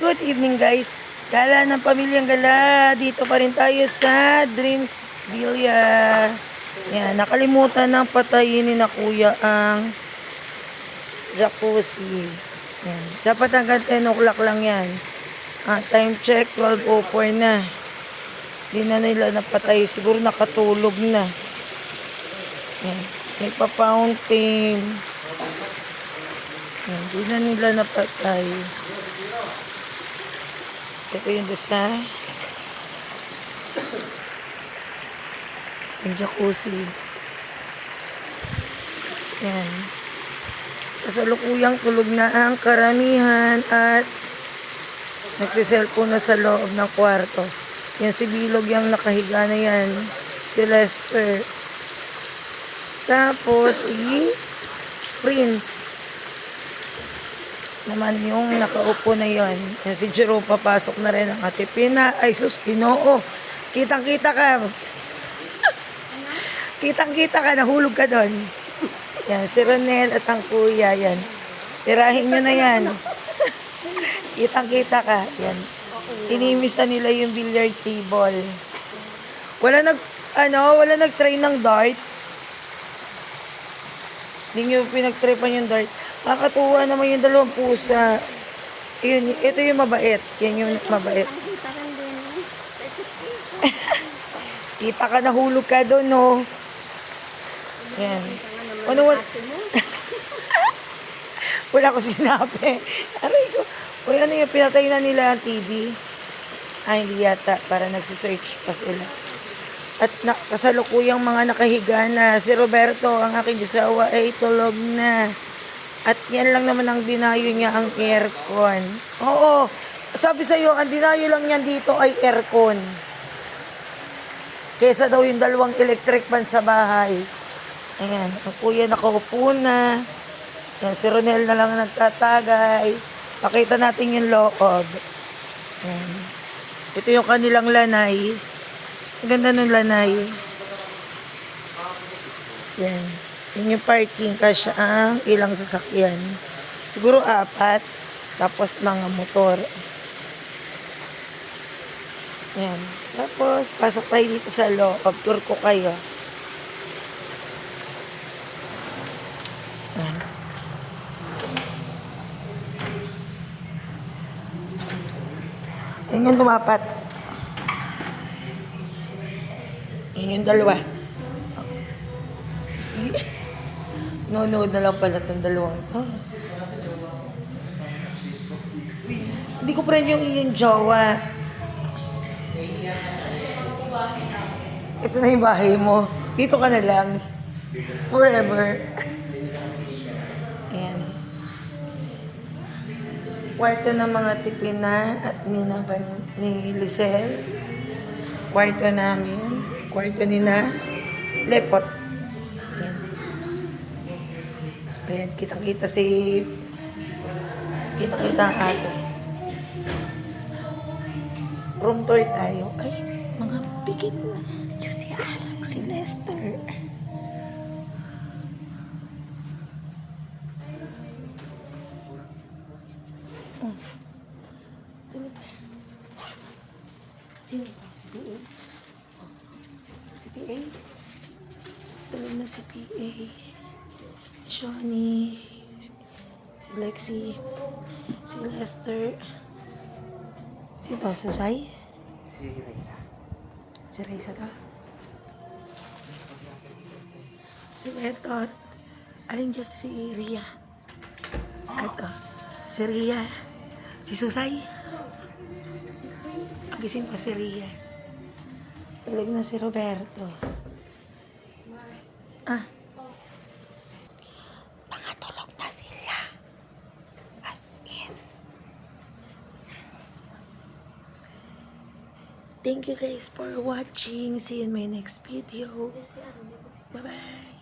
Good evening guys. Gala ng pamilyang gala. Dito pa rin tayo sa Dreams Villa. Yan, nakalimutan ng patayin ni na kuya ang jacuzzi. Yan. Dapat hanggang 10 o'clock lang yan. Time check, 12:04 na. Di na nila napatay. Siguro nakatulog na. Yan. May pa-fountain. Yan. Di na nila napatay. Ito yung desa. Yung jacuzzi. Yan. Kasalukuyang tulog na ang karamihan at nagsiselfone na sa loob ng kwarto. Yan si Bilog yung nakahiga na yan. Si Lester. Tapos si Prince naman yung nakaupo na yon. Yan si Jerome, papasok na rin ang Ate Pina. Ay sus, Ginoo. Kitang-kita ka. Kitang-kita ka, nahulog ka doon. Yan, si Ronel at ang kuya, yan. Tirahin nyo na yan. Kitang-kita ka. Yan. Inimis na nila yung billiard table. Wala nag-try ng dart. Hindi nyo pinag-tripan yung dart. Nakakatuwa naman yung dalawang pusa. Yun, ito yung mabait. Yan yung mabait. Kita ka, nahulog ka doon, no? Yan. Ano, wala ko sinabi. Aray ko. Uy, ano yung pinatay na nila ang TV? Ay, hindi yata. Para nagsisearch pa sila. At kasalukuyang mga nakahiga na. Si Roberto, ang aking jowa, ay tulog na. At yan lang naman ang dinayo niya, ang aircon. Oo, sabi sa'yo, ang dinayo lang niyan dito ay aircon. Kesa daw yung dalawang electric fan sa bahay. Ayan, ang kuya nakaupo na. Ayan, si Ronel na lang nagtatagay. Pakita natin yung loob. Ayan. Ito yung kanilang lanay. Ang ganda ng lanay. Ayan. Yun yung parking kasi ang ilang sasakyan. Siguro 4. Tapos mga motor. Yan. Tapos, pasok tayo dito sa loob. Tour ko kayo. Yan. Yan yung lumapat. Yan yung dalawa. Nonood na lang pala itong dalawang to. Hindi ko pa rin yung iyong jowa. Ito na yung bahay mo. Dito ka na lang. Forever. Ayan. Kwarto ng mga Tipina at ni Lisel. Kwarto namin. Kwarto ni na Lepot. Ayan. Ayan, kitang-kita kita-kita ang ate. Room tour tayo. Ay, mga pikit na. Si Alan, si Lester. Sino ba? Si PA? Si PA? Tulog na si PA. Shoni, si Lexi, si Lester. Sino to? Susay? Si Raisa. Si Raisa to? Si Betot. Alin dyan si Ria? Ito. Si Ria. Si Susay. Pagising pa si Ria. Tulog na si Roberto. Tulog na sila. As in. Thank you guys for watching. See you in my next video. Bye-bye.